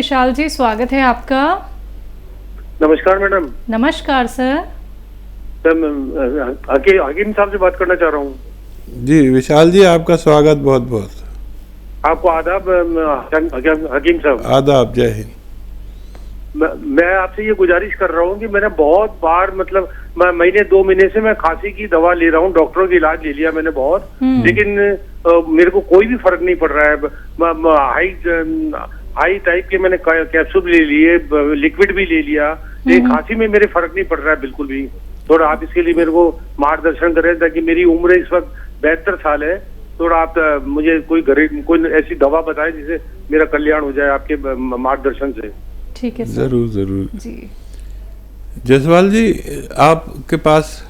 विशाल जी, स्वागत है आपका। नमस्कार मैडम। नमस्कार सर। सर मैं हकीम साहब से बात करना चाह रहा हूँ। जी विशाल जी, आपका स्वागत बहुत बहुत। आपको आदाब हकीम साहब। आदाब, जय हिंद। मैं आपसे ये गुजारिश कर रहा हूँ कि मैंने बहुत बार मतलब महीने 2 महीने से मैं खांसी की दवा ले रहा हूँ, डॉक्टरों की इलाज ले लिया मैंने बहुत, लेकिन मेरे को कोई भी फर्क नहीं पड़ रहा है। हाई टाइप के मैंने कैप्सूल ले लिए, लिक्विड भी ले लिया, लेकिन खांसी में मेरे फर्क नहीं पड़ रहा है बिल्कुल भी। थोड़ा आप इसके लिए मेरे को मार्गदर्शन करें, ताकि मेरी उम्र इस वक्त 72 साल है। थोड़ा आप मुझे कोई ऐसी दवा बताएं जिससे मेरा कल्याण हो जाए आपके मार्गदर्शन से। ठीक है सर। जरूर जरूर जी। जसवाल जी, आपके पास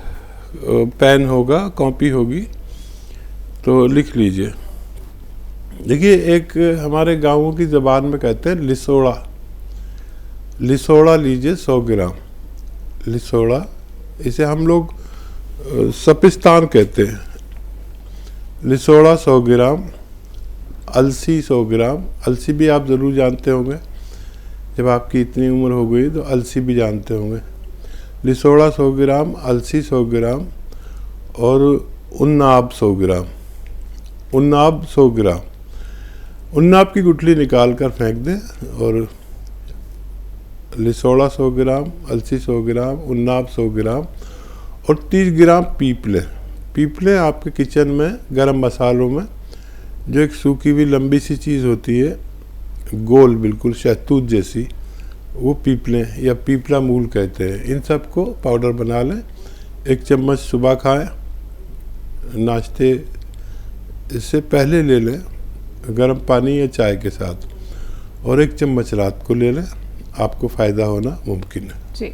पेन होगा, कॉपी होगी, तो लिख लीजिए। देखिए, एक हमारे गांवों की ज़बान में कहते हैं लिसोड़ा। लिसोड़ा लीजिए 100 ग्राम। लिसोड़ा, इसे हम लोग सपिस्तान कहते हैं। लिसोड़ा 100 ग्राम। अलसी 100 ग्राम। अलसी भी आप ज़रूर जानते होंगे, जब आपकी इतनी उम्र हो गई तो अलसी भी जानते होंगे। लिसोड़ा 100 ग्राम, अलसी 100 ग्राम और उन्नाब 100 ग्राम। उन्नाब 100 ग्राम। उन्नाब की गुठली निकाल कर फेंक दें और लिसोड़ा 100 ग्राम, अलसी 100 ग्राम, उन्नाब 100 ग्राम और 30 ग्राम पीपले। पीपले आपके किचन में गरम मसालों में जो एक सूखी हुई लंबी सी चीज़ होती है, गोल बिल्कुल शहतूत जैसी, वो पीपले या पीपला मूल कहते हैं। इन सब को पाउडर बना लें। 1 चम्मच सुबह खाएं, नाश्ते इससे पहले ले लें गर्म पानी या चाय के साथ, और 1 चम्मच रात को ले लें। आपको फ़ायदा होना मुमकिन है। जी।